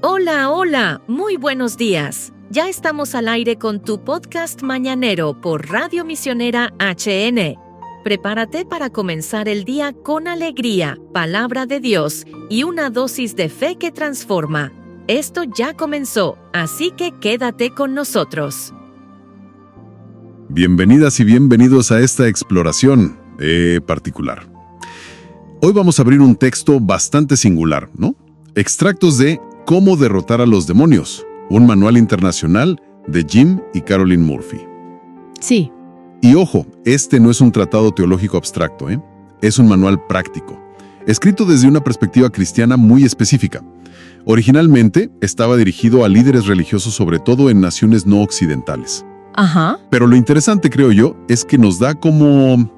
Hola, hola, muy buenos días. Ya estamos al aire con tu podcast mañanero por Radio Misionera HN. Prepárate para comenzar el día con alegría, palabra de Dios y una dosis de fe que transforma. Esto ya comenzó, así que quédate con nosotros. Bienvenidas y bienvenidos a esta exploración particular. Hoy vamos a abrir un texto bastante singular, ¿no? Extractos de Cómo derrotar a los demonios, un manual internacional de Jim y Carolyn Murphy. Sí. Y ojo, este no es un tratado teológico abstracto, es un manual práctico, escrito desde una perspectiva cristiana muy específica. Originalmente estaba dirigido a líderes religiosos, sobre todo en naciones no occidentales. Ajá. Pero lo interesante, creo yo, es que nos da como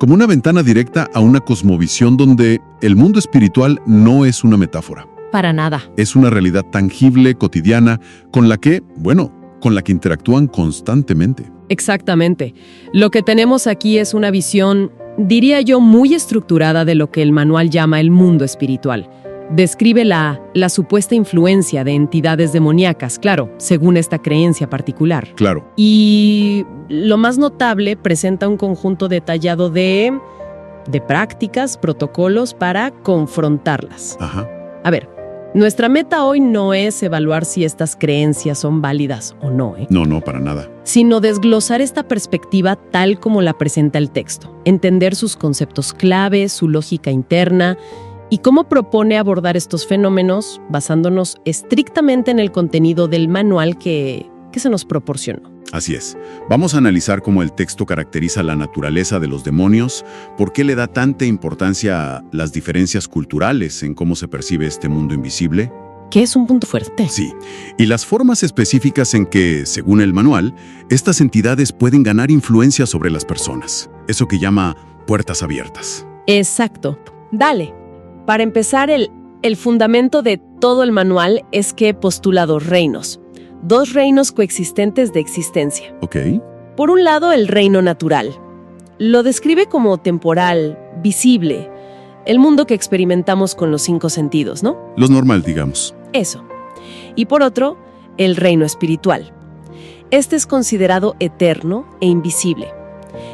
una ventana directa a una cosmovisión donde el mundo espiritual no es una metáfora. Para nada. Es una realidad tangible, cotidiana, con la que interactúan constantemente. Exactamente. Lo que tenemos aquí es una visión, diría yo, muy estructurada de lo que el manual llama el mundo espiritual. Describe la supuesta influencia de entidades demoníacas, claro, según esta creencia particular. Claro. Y lo más notable, presenta un conjunto detallado de prácticas, protocolos para confrontarlas. Ajá. A ver, nuestra meta hoy no es evaluar si estas creencias son válidas o no, No, para nada. Sino desglosar esta perspectiva tal como la presenta el texto, entender sus conceptos clave, su lógica interna y cómo propone abordar estos fenómenos basándonos estrictamente en el contenido del manual que se nos proporcionó. Así es. Vamos a analizar cómo el texto caracteriza la naturaleza de los demonios, por qué le da tanta importancia a las diferencias culturales en cómo se percibe este mundo invisible. Que es un punto fuerte. Sí, y las formas específicas en que, según el manual, estas entidades pueden ganar influencia sobre las personas. Eso que llama puertas abiertas. Exacto. Dale. Para empezar, el fundamento de todo el manual es que postula dos reinos. Dos reinos coexistentes de existencia. Ok. Por un lado, el reino natural. Lo describe como temporal, visible, el mundo que experimentamos con los 5 sentidos, ¿no? Lo normal, digamos. Eso. Y por otro, el reino espiritual. Este es considerado eterno e invisible.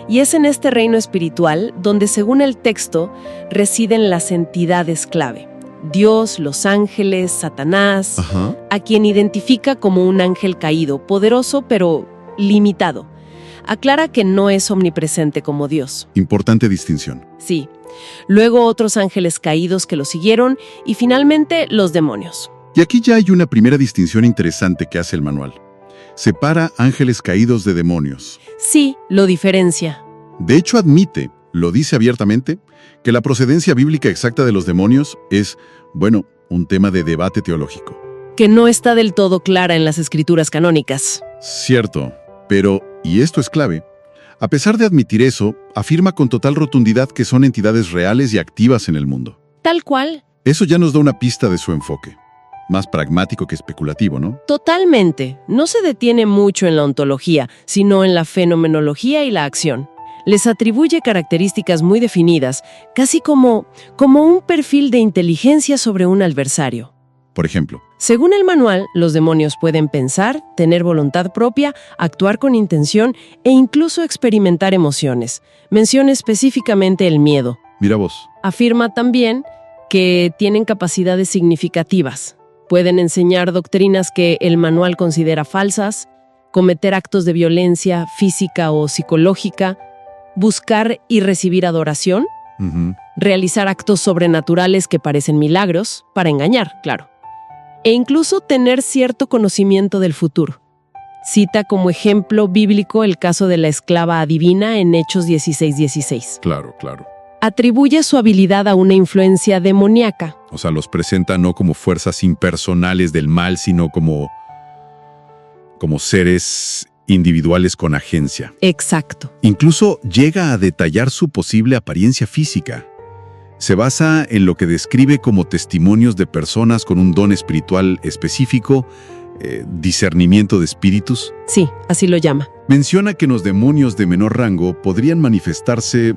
Y es en este reino espiritual donde, según el texto, residen las entidades clave. Dios, los ángeles, Satanás, Ajá. a quien identifica como un ángel caído, poderoso pero limitado. Aclara que no es omnipresente como Dios. Importante distinción. Sí. Luego otros ángeles caídos que lo siguieron y finalmente los demonios. Y aquí ya hay una primera distinción interesante que hace el manual. Separa ángeles caídos de demonios. Sí, lo diferencia. De hecho, admite, lo dice abiertamente, que la procedencia bíblica exacta de los demonios es, un tema de debate teológico. Que no está del todo clara en las escrituras canónicas. Cierto, pero, y esto es clave, a pesar de admitir eso, afirma con total rotundidad que son entidades reales y activas en el mundo. Tal cual. Eso ya nos da una pista de su enfoque. Más pragmático que especulativo, ¿no? Totalmente. No se detiene mucho en la ontología, sino en la fenomenología y la acción. Les atribuye características muy definidas, casi como un perfil de inteligencia sobre un adversario. Por ejemplo, Según el manual, los demonios pueden pensar, tener voluntad propia, actuar con intención e incluso experimentar emociones. Menciona específicamente el miedo. mira vos. Afirma también que tienen capacidades significativas. Pueden enseñar doctrinas que el manual considera falsas, cometer actos de violencia física o psicológica, buscar y recibir adoración, Ujú. realizar actos sobrenaturales que parecen milagros, para engañar, claro. E incluso tener cierto conocimiento del futuro. Cita como ejemplo bíblico el caso de la esclava adivina en Hechos 16:16. Claro. Atribuye su habilidad a una influencia demoníaca. O sea, los presenta no como fuerzas impersonales del mal, sino como seres individuales con agencia. Exacto. Incluso llega a detallar su posible apariencia física. Se basa en lo que describe como testimonios de personas con un don espiritual específico, discernimiento de espíritus. Sí, así lo llama. Menciona que los demonios de menor rango podrían manifestarse,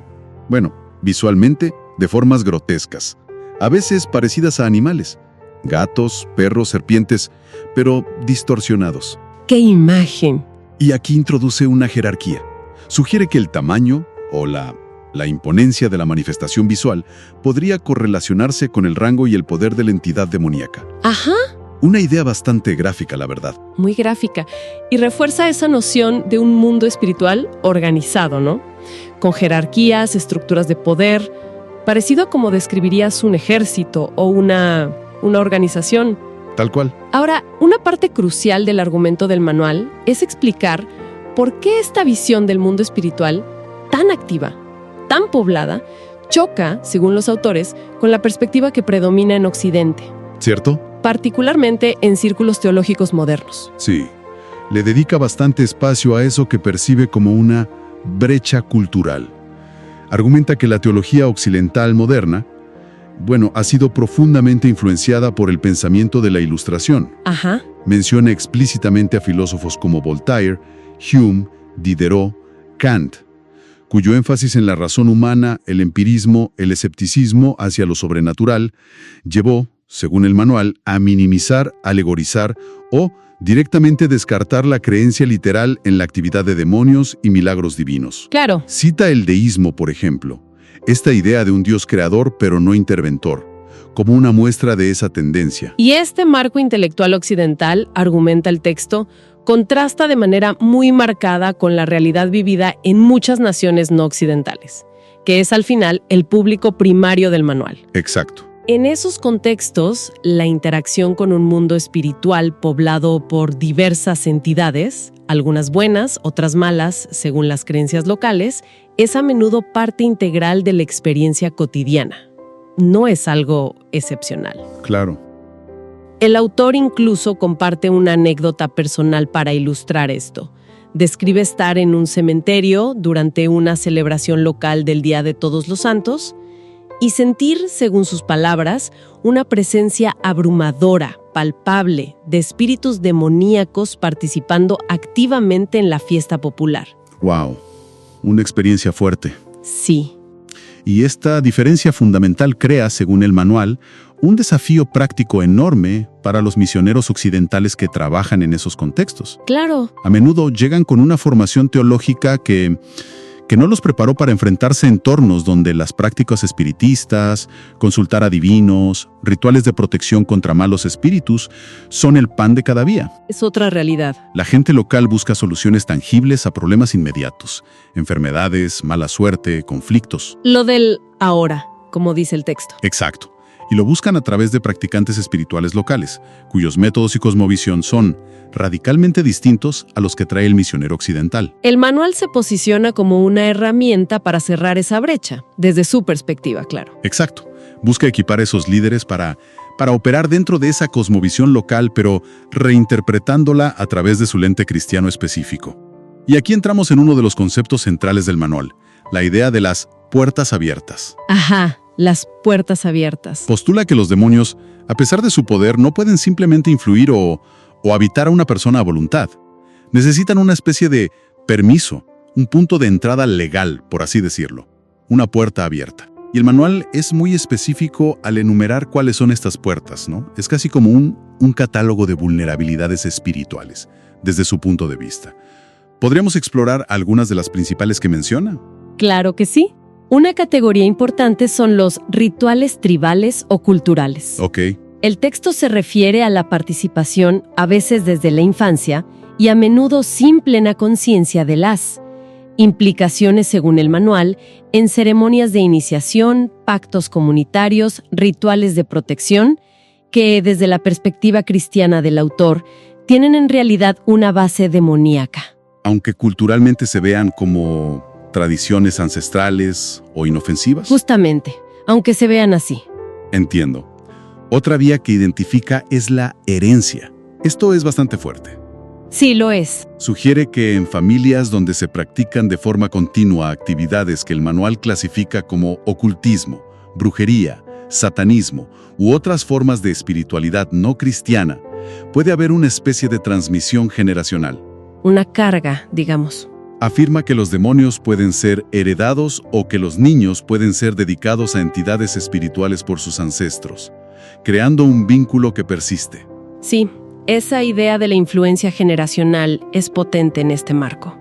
visualmente, de formas grotescas, a veces parecidas a animales, gatos, perros, serpientes, pero distorsionados. ¡Qué imagen! Y aquí introduce una jerarquía. Sugiere que el tamaño o la imponencia de la manifestación visual podría correlacionarse con el rango y el poder de la entidad demoníaca. Ajá. Una idea bastante gráfica, la verdad. Muy gráfica. Y refuerza esa noción de un mundo espiritual organizado, ¿no? Con jerarquías, estructuras de poder, parecido a como describirías un ejército o una organización. Tal cual. Ahora, una parte crucial del argumento del manual es explicar por qué esta visión del mundo espiritual, tan activa, tan poblada, choca, según los autores, con la perspectiva que predomina en Occidente. ¿Cierto? Particularmente en círculos teológicos modernos. Sí. Le dedica bastante espacio a eso que percibe como una brecha cultural. Argumenta que la teología occidental moderna, ha sido profundamente influenciada por el pensamiento de la Ilustración. Ajá. Menciona explícitamente a filósofos como Voltaire, Hume, Diderot, Kant, cuyo énfasis en la razón humana, el empirismo, el escepticismo hacia lo sobrenatural, llevó, según el manual, a minimizar, alegorizar o directamente descartar la creencia literal en la actividad de demonios y milagros divinos. Claro. Cita el deísmo, por ejemplo, esta idea de un Dios creador pero no interventor, como una muestra de esa tendencia. Y este marco intelectual occidental, argumenta el texto, contrasta de manera muy marcada con la realidad vivida en muchas naciones no occidentales, que es al final el público primario del manual. Exacto. En esos contextos, la interacción con un mundo espiritual poblado por diversas entidades, algunas buenas, otras malas, según las creencias locales, es a menudo parte integral de la experiencia cotidiana. No es algo excepcional. Claro. El autor incluso comparte una anécdota personal para ilustrar esto. Describe estar en un cementerio durante una celebración local del Día de Todos los Santos y sentir, según sus palabras, una presencia abrumadora, palpable, de espíritus demoníacos participando activamente en la fiesta popular. ¡Wow! Una experiencia fuerte. Sí. Y esta diferencia fundamental crea, según el manual, un desafío práctico enorme para los misioneros occidentales que trabajan en esos contextos. Claro. A menudo llegan con una formación teológica que no los preparó para enfrentarse a entornos donde las prácticas espiritistas, consultar a divinos, rituales de protección contra malos espíritus son el pan de cada día. Es otra realidad. La gente local busca soluciones tangibles a problemas inmediatos, enfermedades, mala suerte, conflictos. Lo del ahora, como dice el texto. Exacto. Y lo buscan a través de practicantes espirituales locales, cuyos métodos y cosmovisión son radicalmente distintos a los que trae el misionero occidental. El manual se posiciona como una herramienta para cerrar esa brecha, desde su perspectiva, claro. Exacto. Busca equipar a esos líderes para operar dentro de esa cosmovisión local, pero reinterpretándola a través de su lente cristiano específico. Y aquí entramos en uno de los conceptos centrales del manual, la idea de las puertas abiertas. Ajá. Las puertas abiertas. Postula que los demonios, a pesar de su poder, no pueden simplemente influir o habitar a una persona a voluntad. Necesitan una especie de permiso, un punto de entrada legal, por así decirlo. Una puerta abierta. Y el manual es muy específico al enumerar cuáles son estas puertas, ¿no? Es casi como un catálogo de vulnerabilidades espirituales, desde su punto de vista. ¿Podríamos explorar algunas de las principales que menciona? Claro que sí. Una categoría importante son los rituales tribales o culturales. Ok. El texto se refiere a la participación, a veces desde la infancia, y a menudo sin plena conciencia de las implicaciones, según el manual, en ceremonias de iniciación, pactos comunitarios, rituales de protección, que, desde la perspectiva cristiana del autor, tienen en realidad una base demoníaca. Aunque culturalmente se vean como tradiciones ancestrales o inofensivas. Justamente, aunque se vean así. Entiendo. Otra vía que identifica es la herencia. Esto es bastante fuerte. Sí, lo es. Sugiere que en familias donde se practican de forma continua actividades que el manual clasifica como ocultismo, brujería, satanismo u otras formas de espiritualidad no cristiana, puede haber una especie de transmisión generacional. Una carga, digamos. Afirma que los demonios pueden ser heredados o que los niños pueden ser dedicados a entidades espirituales por sus ancestros. creando un vínculo que persiste. Sí, esa idea de la influencia generacional es potente en este marco.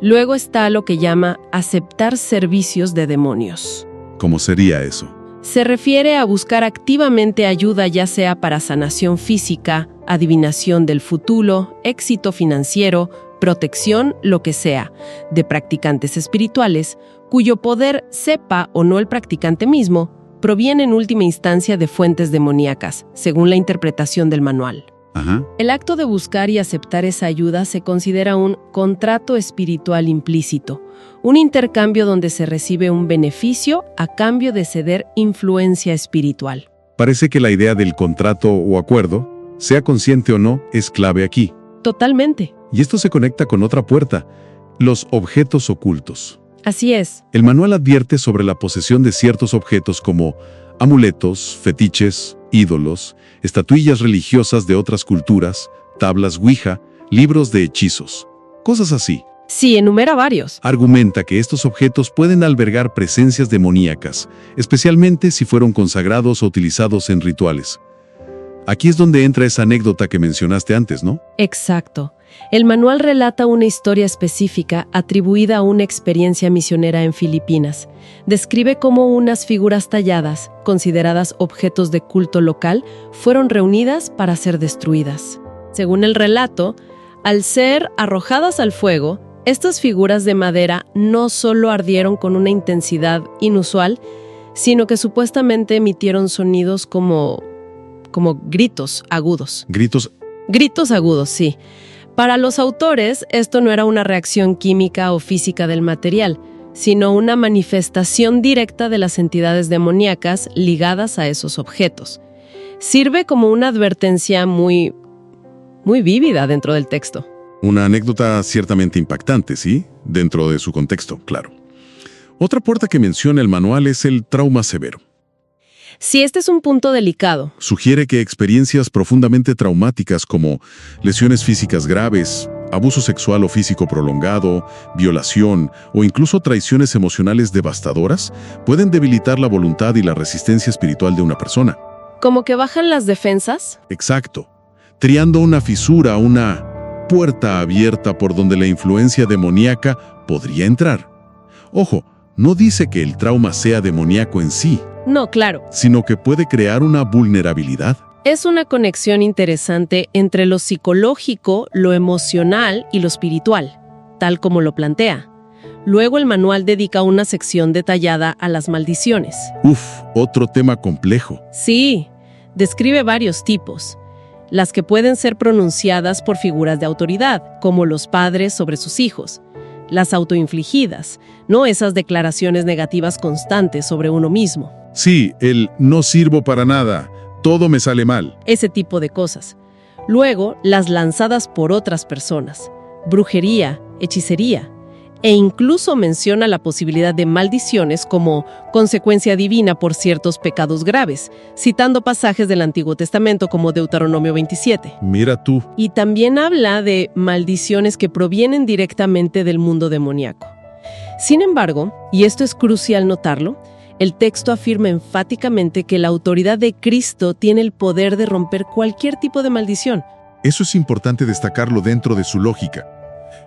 Luego está lo que llama aceptar servicios de demonios. ¿Cómo sería eso? Se refiere a buscar activamente ayuda, ya sea para sanación física, adivinación del futuro, éxito financiero, protección, lo que sea, de practicantes espirituales, cuyo poder, sepa o no el practicante mismo, proviene en última instancia de fuentes demoníacas, según la interpretación del manual. Ajá. El acto de buscar y aceptar esa ayuda se considera un contrato espiritual implícito, un intercambio donde se recibe un beneficio a cambio de ceder influencia espiritual. Parece que la idea del contrato o acuerdo, sea consciente o no, es clave aquí. Totalmente. Y esto se conecta con otra puerta, los objetos ocultos. Así es. El manual advierte sobre la posesión de ciertos objetos como amuletos, fetiches, ídolos, estatuillas religiosas de otras culturas, tablas Ouija, libros de hechizos, cosas así. Sí, enumera varios. Argumenta que estos objetos pueden albergar presencias demoníacas, especialmente si fueron consagrados o utilizados en rituales. Aquí es donde entra esa anécdota que mencionaste antes, ¿no? Exacto. El manual relata una historia específica atribuida a una experiencia misionera en Filipinas. Describe cómo unas figuras talladas, consideradas objetos de culto local, fueron reunidas para ser destruidas. Según el relato, al ser arrojadas al fuego, estas figuras de madera no solo ardieron con una intensidad inusual, sino que supuestamente emitieron sonidos como gritos agudos. Gritos agudos, sí. Para los autores, esto no era una reacción química o física del material, sino una manifestación directa de las entidades demoníacas ligadas a esos objetos. Sirve como una advertencia muy vívida dentro del texto. Una anécdota ciertamente impactante, ¿sí? Dentro de su contexto, claro. Otra puerta que menciona el manual es el trauma severo. Sí, este es un punto delicado. Sugiere que experiencias profundamente traumáticas como lesiones físicas graves, abuso sexual o físico prolongado, violación o incluso traiciones emocionales devastadoras pueden debilitar la voluntad y la resistencia espiritual de una persona. ¿Como que bajan las defensas? Exacto. Triando una fisura, una puerta abierta por donde la influencia demoníaca podría entrar. Ojo, no dice que el trauma sea demoníaco en sí. No, claro. Sino que puede crear una vulnerabilidad. Es una conexión interesante entre lo psicológico, lo emocional y lo espiritual, tal como lo plantea. Luego el manual dedica una sección detallada a las maldiciones. Otro tema complejo. Sí, describe varios tipos. Las que pueden ser pronunciadas por figuras de autoridad, como los padres sobre sus hijos. Las autoinfligidas, no esas declaraciones negativas constantes sobre uno mismo. Sí, el no sirvo para nada, todo me sale mal. Ese tipo de cosas. Luego, las lanzadas por otras personas. Brujería, hechicería. E incluso menciona la posibilidad de maldiciones como consecuencia divina por ciertos pecados graves, citando pasajes del Antiguo Testamento como Deuteronomio 27. Mira tú. Y también habla de maldiciones que provienen directamente del mundo demoníaco. Sin embargo, y esto es crucial notarlo, el texto afirma enfáticamente que la autoridad de Cristo tiene el poder de romper cualquier tipo de maldición. Eso es importante destacarlo dentro de su lógica.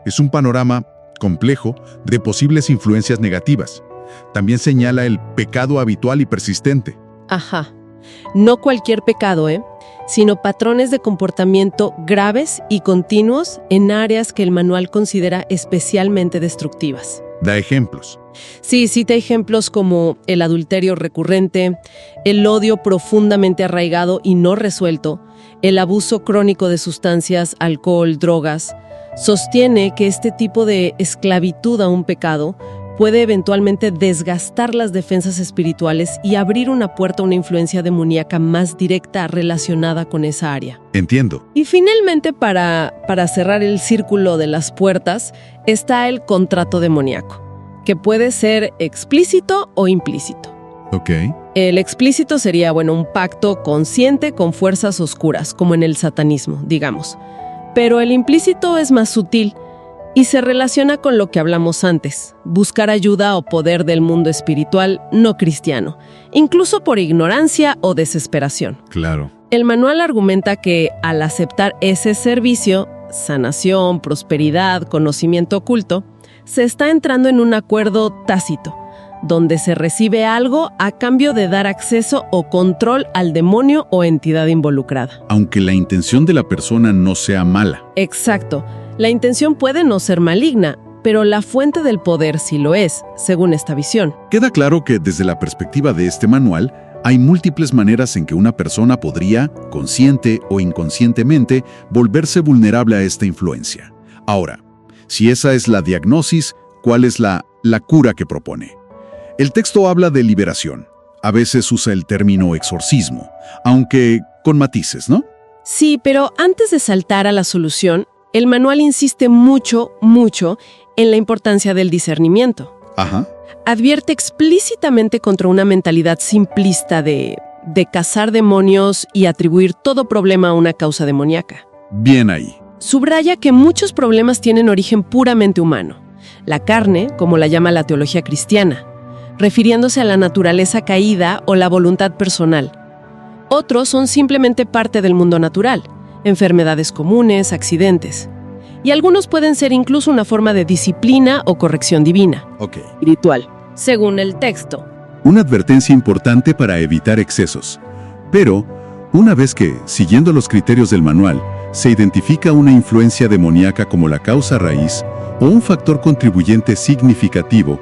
Es un panorama complejo de posibles influencias negativas. También señala el pecado habitual y persistente. Ajá. No cualquier pecado, sino patrones de comportamiento graves y continuos en áreas que el manual considera especialmente destructivas. Da ejemplos. Sí, cita ejemplos como el adulterio recurrente, el odio profundamente arraigado y no resuelto, el abuso crónico de sustancias, alcohol, drogas. Sostiene que este tipo de esclavitud a un pecado puede eventualmente desgastar las defensas espirituales y abrir una puerta a una influencia demoníaca más directa relacionada con esa área. Entiendo. Y finalmente, para cerrar el círculo de las puertas, está el contrato demoníaco, que puede ser explícito o implícito. Ok. El explícito sería, un pacto consciente con fuerzas oscuras, como en el satanismo, digamos. Pero el implícito es más sutil. Y se relaciona con lo que hablamos antes, buscar ayuda o poder del mundo espiritual no cristiano, incluso por ignorancia o desesperación. Claro. El manual argumenta que al aceptar ese servicio, sanación, prosperidad, conocimiento oculto, se está entrando en un acuerdo tácito, donde se recibe algo a cambio de dar acceso o control al demonio o entidad involucrada. Aunque la intención de la persona no sea mala. Exacto. La intención puede no ser maligna, pero la fuente del poder sí lo es, según esta visión. Queda claro que desde la perspectiva de este manual, hay múltiples maneras en que una persona podría, consciente o inconscientemente, volverse vulnerable a esta influencia. Ahora, si esa es la diagnosis, ¿cuál es la cura que propone? El texto habla de liberación. A veces usa el término exorcismo, aunque con matices, ¿no? Sí, pero antes de saltar a la solución, el manual insiste mucho en la importancia del discernimiento. Ajá. Advierte explícitamente contra una mentalidad simplista de cazar demonios y atribuir todo problema a una causa demoníaca. Bien ahí. Subraya que muchos problemas tienen origen puramente humano. La carne, como la llama la teología cristiana, refiriéndose a la naturaleza caída o la voluntad personal. Otros son simplemente parte del mundo natural, enfermedades comunes, accidentes. Y algunos pueden ser incluso una forma de disciplina o corrección divina. Espiritual, según el texto. Una advertencia importante para evitar excesos. Pero, una vez que, siguiendo los criterios del manual, se identifica una influencia demoníaca como la causa raíz o un factor contribuyente significativo,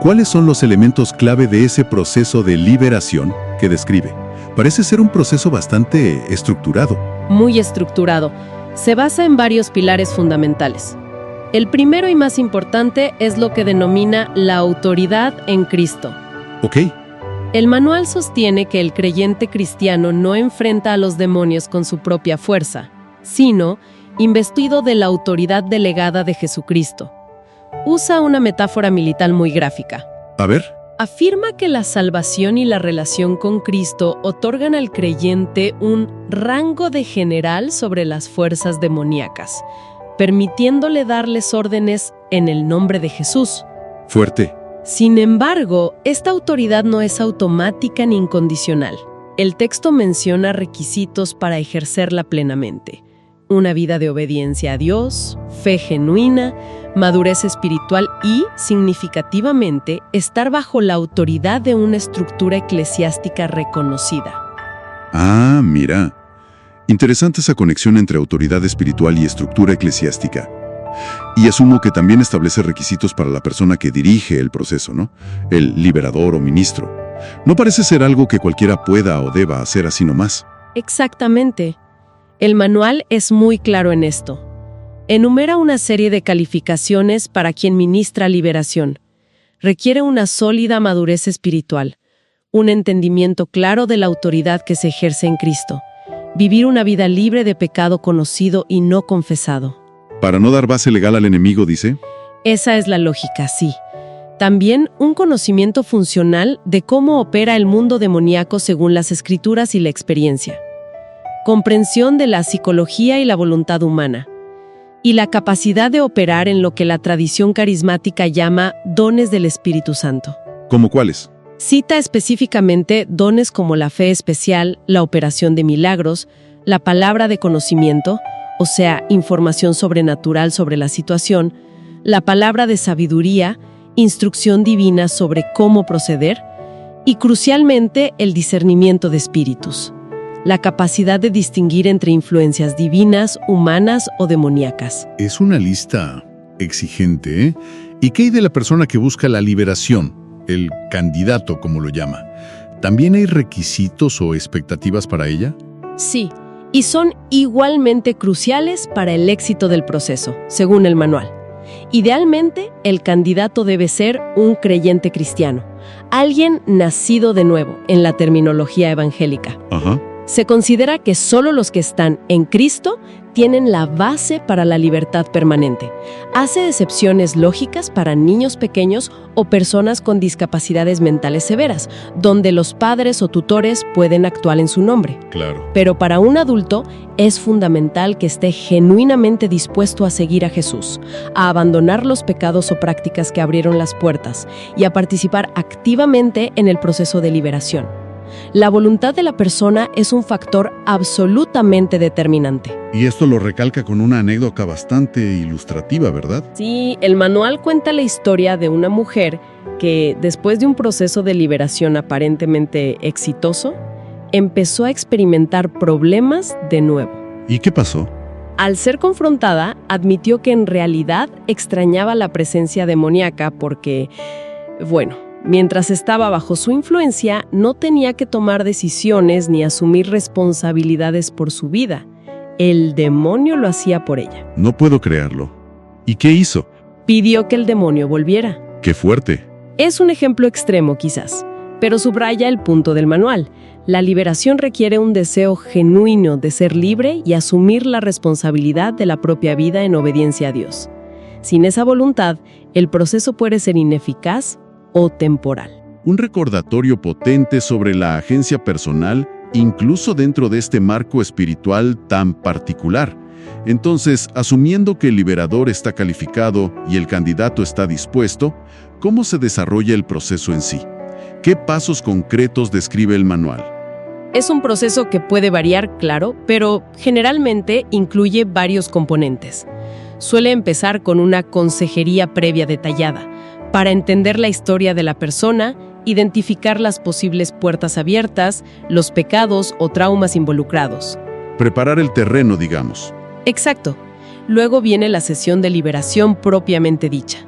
¿cuáles son los elementos clave de ese proceso de liberación que describe? Parece ser un proceso bastante estructurado. Muy estructurado. Se basa en varios pilares fundamentales. El primero y más importante es lo que denomina la autoridad en Cristo. Ok. El manual sostiene que el creyente cristiano no enfrenta a los demonios con su propia fuerza, sino investido de la autoridad delegada de Jesucristo. Usa una metáfora militar muy gráfica. A ver. Afirma que la salvación y la relación con Cristo otorgan al creyente un rango de general sobre las fuerzas demoníacas, permitiéndole darles órdenes en el nombre de Jesús. Fuerte. Sin embargo, esta autoridad no es automática ni incondicional. El texto menciona requisitos para ejercerla plenamente: una vida de obediencia a Dios, fe genuina, madurez espiritual y, significativamente, estar bajo la autoridad de una estructura eclesiástica reconocida. Ah, mira. Interesante esa conexión entre autoridad espiritual y estructura eclesiástica. Y asumo que también establece requisitos para la persona que dirige el proceso, ¿no? El liberador o ministro. No parece ser algo que cualquiera pueda o deba hacer así nomás. Exactamente. El manual es muy claro en esto. Enumera una serie de calificaciones para quien ministra liberación. Requiere una sólida madurez espiritual, un entendimiento claro de la autoridad que se ejerce en Cristo, vivir una vida libre de pecado conocido y no confesado. Para no dar base legal al enemigo, dice. Esa es la lógica, sí. También un conocimiento funcional de cómo opera el mundo demoníaco según las Escrituras y la experiencia. Comprensión de la psicología y la voluntad humana. Y la capacidad de operar en lo que la tradición carismática llama dones del Espíritu Santo. ¿Cómo cuáles? Cita específicamente dones como la fe especial, la operación de milagros, la palabra de conocimiento, o sea, información sobrenatural sobre la situación, la palabra de sabiduría, instrucción divina sobre cómo proceder, y crucialmente el discernimiento de espíritus. La capacidad de distinguir entre influencias divinas, humanas o demoníacas. Es una lista exigente, ¿eh? ¿Y qué hay de la persona que busca la liberación? El candidato, como lo llama. ¿También hay requisitos o expectativas para ella? Sí, y son igualmente cruciales para el éxito del proceso, según el manual. Idealmente, el candidato debe ser un creyente cristiano, alguien nacido de nuevo, en la terminología evangélica. Ajá. Se considera que solo los que están en Cristo tienen la base para la libertad permanente. Hace excepciones lógicas para niños pequeños o personas con discapacidades mentales severas, donde los padres o tutores pueden actuar en su nombre. Claro. Pero para un adulto es fundamental que esté genuinamente dispuesto a seguir a Jesús, a abandonar los pecados o prácticas que abrieron las puertas y a participar activamente en el proceso de liberación. La voluntad de la persona es un factor absolutamente determinante. Y esto lo recalca con una anécdota bastante ilustrativa, ¿verdad? Sí, el manual cuenta la historia de una mujer que, después de un proceso de liberación aparentemente exitoso, empezó a experimentar problemas de nuevo. ¿Y qué pasó? Al ser confrontada, admitió que en realidad extrañaba la presencia demoníaca porque, mientras estaba bajo su influencia, no tenía que tomar decisiones ni asumir responsabilidades por su vida. El demonio lo hacía por ella. No puedo creerlo. ¿Y qué hizo? Pidió que el demonio volviera. ¡Qué fuerte! Es un ejemplo extremo quizás, pero subraya el punto del manual. La liberación requiere un deseo genuino de ser libre y asumir la responsabilidad de la propia vida en obediencia a Dios. Sin esa voluntad, el proceso puede ser ineficaz o temporal. Un recordatorio potente sobre la agencia personal, incluso dentro de este marco espiritual tan particular. Entonces, asumiendo que el liberador está calificado y el candidato está dispuesto, ¿cómo se desarrolla el proceso en sí? ¿Qué pasos concretos describe el manual? Es un proceso que puede variar, claro, pero generalmente incluye varios componentes. Suele empezar con una consejería previa detallada, para entender la historia de la persona, identificar las posibles puertas abiertas, los pecados o traumas involucrados. Preparar el terreno, digamos. Exacto. Luego viene la sesión de liberación propiamente dicha,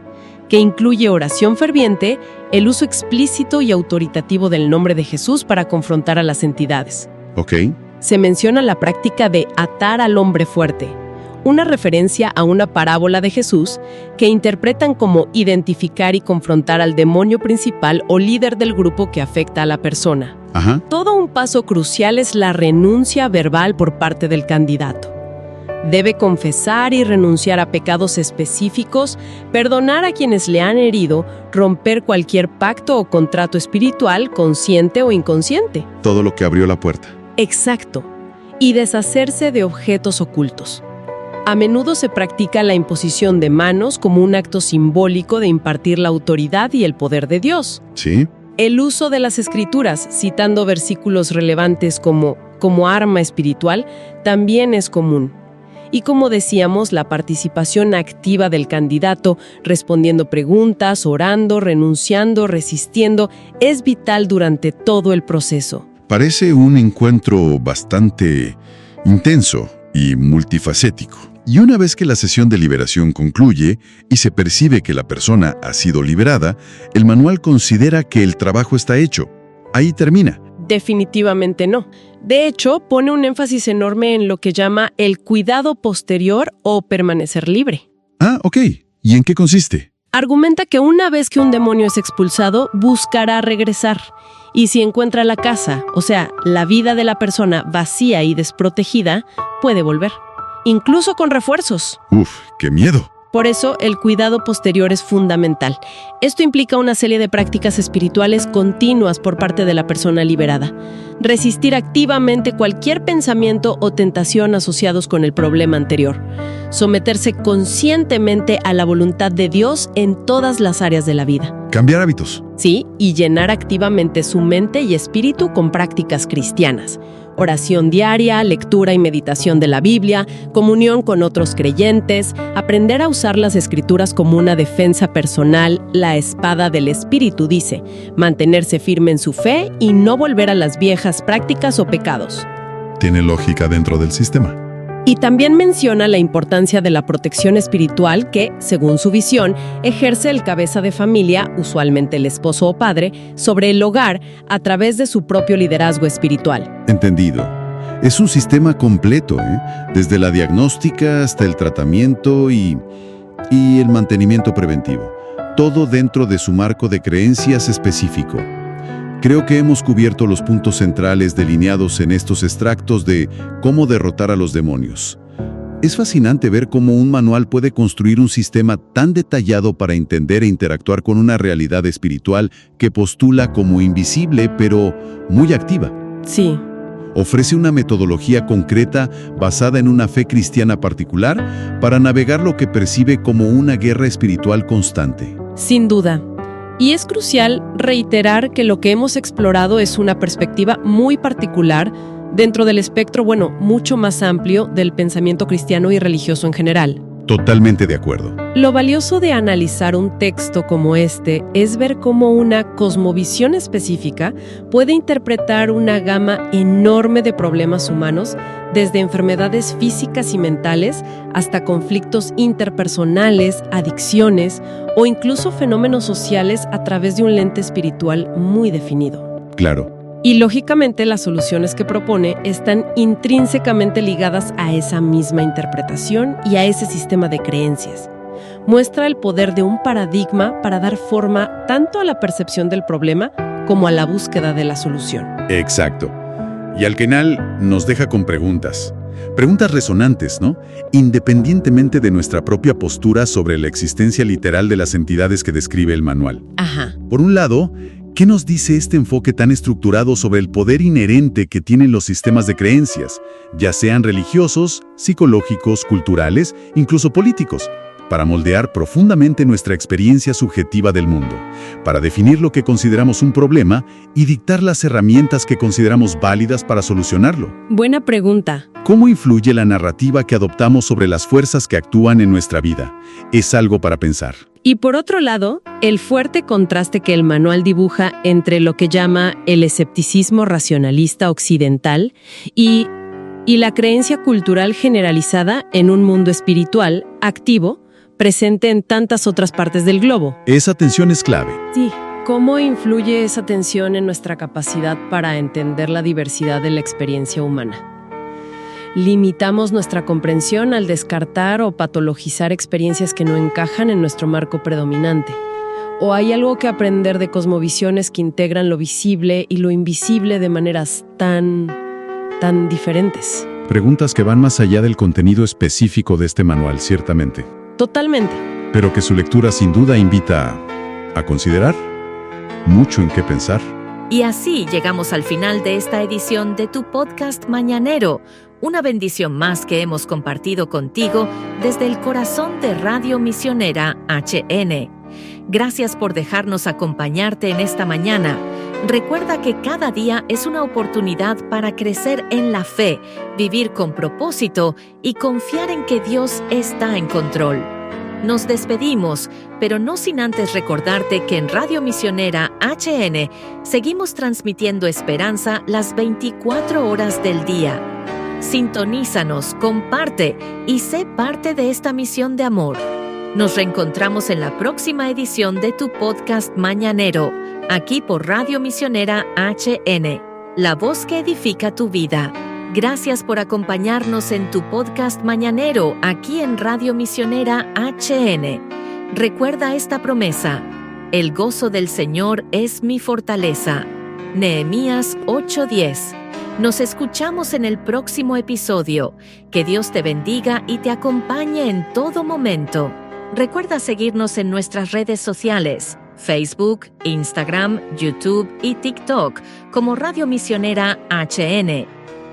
que incluye oración ferviente, el uso explícito y autoritativo del nombre de Jesús para confrontar a las entidades. Ok. Se menciona la práctica de atar al hombre fuerte, una referencia a una parábola de Jesús que interpretan como identificar y confrontar al demonio principal o líder del grupo que afecta a la persona. Ajá. Todo un paso crucial es la renuncia verbal por parte del candidato. Debe confesar y renunciar a pecados específicos, perdonar a quienes le han herido, romper cualquier pacto o contrato espiritual, consciente o inconsciente. Todo lo que abrió la puerta. Exacto. Y deshacerse de objetos ocultos. A menudo se practica la imposición de manos como un acto simbólico de impartir la autoridad y el poder de Dios. Sí. El uso de las escrituras, citando versículos relevantes como arma espiritual, también es común. Y como decíamos, la participación activa del candidato, respondiendo preguntas, orando, renunciando, resistiendo, es vital durante todo el proceso. Parece un encuentro bastante intenso y multifacético. Y una vez que la sesión de liberación concluye y se percibe que la persona ha sido liberada, el manual considera que el trabajo está hecho. Ahí termina. Definitivamente no. De hecho, pone un énfasis enorme en lo que llama el cuidado posterior o permanecer libre. Ah, ok. ¿Y en qué consiste? Argumenta que una vez que un demonio es expulsado, buscará regresar. Y si encuentra la casa, o sea, la vida de la persona vacía y desprotegida, puede volver. Incluso con refuerzos. ¡Uf, qué miedo! Por eso, el cuidado posterior es fundamental. Esto implica una serie de prácticas espirituales continuas por parte de la persona liberada. Resistir activamente cualquier pensamiento o tentación asociados con el problema anterior. Someterse conscientemente a la voluntad de Dios en todas las áreas de la vida. Cambiar hábitos. Sí, y llenar activamente su mente y espíritu con prácticas cristianas. Oración diaria, lectura y meditación de la Biblia, comunión con otros creyentes, aprender a usar las escrituras como una defensa personal, la espada del espíritu, dice, mantenerse firme en su fe y no volver a las viejas prácticas o pecados. Tiene lógica dentro del sistema. Y también menciona la importancia de la protección espiritual que, según su visión, ejerce el cabeza de familia, usualmente el esposo o padre, sobre el hogar a través de su propio liderazgo espiritual. Entendido. Es un sistema completo, desde la diagnóstica hasta el tratamiento y el mantenimiento preventivo. Todo dentro de su marco de creencias específico. Creo que hemos cubierto los puntos centrales delineados en estos extractos de Cómo derrotar a los demonios. Es fascinante ver cómo un manual puede construir un sistema tan detallado para entender e interactuar con una realidad espiritual que postula como invisible, pero muy activa. Sí. Ofrece una metodología concreta basada en una fe cristiana particular para navegar lo que percibe como una guerra espiritual constante. Sin duda. Y es crucial reiterar que lo que hemos explorado es una perspectiva muy particular dentro del espectro, mucho más amplio del pensamiento cristiano y religioso en general. Totalmente de acuerdo. Lo valioso de analizar un texto como este es ver cómo una cosmovisión específica puede interpretar una gama enorme de problemas humanos, desde enfermedades físicas y mentales hasta conflictos interpersonales, adicciones o incluso fenómenos sociales a través de un lente espiritual muy definido. Claro. Y lógicamente las soluciones que propone están intrínsecamente ligadas a esa misma interpretación y a ese sistema de creencias. Muestra el poder de un paradigma para dar forma tanto a la percepción del problema como a la búsqueda de la solución. Exacto. Y al final nos deja con preguntas. Preguntas resonantes, ¿no? Independientemente de nuestra propia postura sobre la existencia literal de las entidades que describe el manual. Ajá. Por un lado, ¿qué nos dice este enfoque tan estructurado sobre el poder inherente que tienen los sistemas de creencias, ya sean religiosos, psicológicos, culturales, incluso políticos, para moldear profundamente nuestra experiencia subjetiva del mundo, para definir lo que consideramos un problema y dictar las herramientas que consideramos válidas para solucionarlo? Buena pregunta. ¿Cómo influye la narrativa que adoptamos sobre las fuerzas que actúan en nuestra vida? Es algo para pensar. Y por otro lado, el fuerte contraste que el manual dibuja entre lo que llama el escepticismo racionalista occidental y la creencia cultural generalizada en un mundo espiritual activo, presente en tantas otras partes del globo. Esa tensión es clave. Sí. ¿Cómo influye esa tensión en nuestra capacidad para entender la diversidad de la experiencia humana? Limitamos nuestra comprensión al descartar o patologizar experiencias que no encajan en nuestro marco predominante. ¿O hay algo que aprender de cosmovisiones que integran lo visible y lo invisible de maneras tan diferentes? Preguntas que van más allá del contenido específico de este manual, ciertamente. Totalmente. Pero que su lectura sin duda invita a considerar, mucho en qué pensar. Y así llegamos al final de esta edición de tu podcast mañanero. Una bendición más que hemos compartido contigo desde el corazón de Radio Misionera HN. Gracias por dejarnos acompañarte en esta mañana. Recuerda que cada día es una oportunidad para crecer en la fe, vivir con propósito y confiar en que Dios está en control. Nos despedimos, pero no sin antes recordarte que en Radio Misionera HN seguimos transmitiendo esperanza las 24 horas del día. Sintonízanos, comparte y sé parte de esta misión de amor. Nos reencontramos en la próxima edición de tu podcast mañanero, aquí por Radio Misionera HN, la voz que edifica tu vida. Gracias por acompañarnos en tu podcast mañanero, aquí en Radio Misionera HN. Recuerda esta promesa: el gozo del Señor es mi fortaleza. Nehemías 8:10. Nos escuchamos en el próximo episodio. Que Dios te bendiga y te acompañe en todo momento. Recuerda seguirnos en nuestras redes sociales, Facebook, Instagram, YouTube y TikTok, como Radio Misionera HN.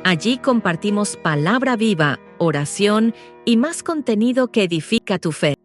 Allí compartimos palabra viva, oración y más contenido que edifica tu fe.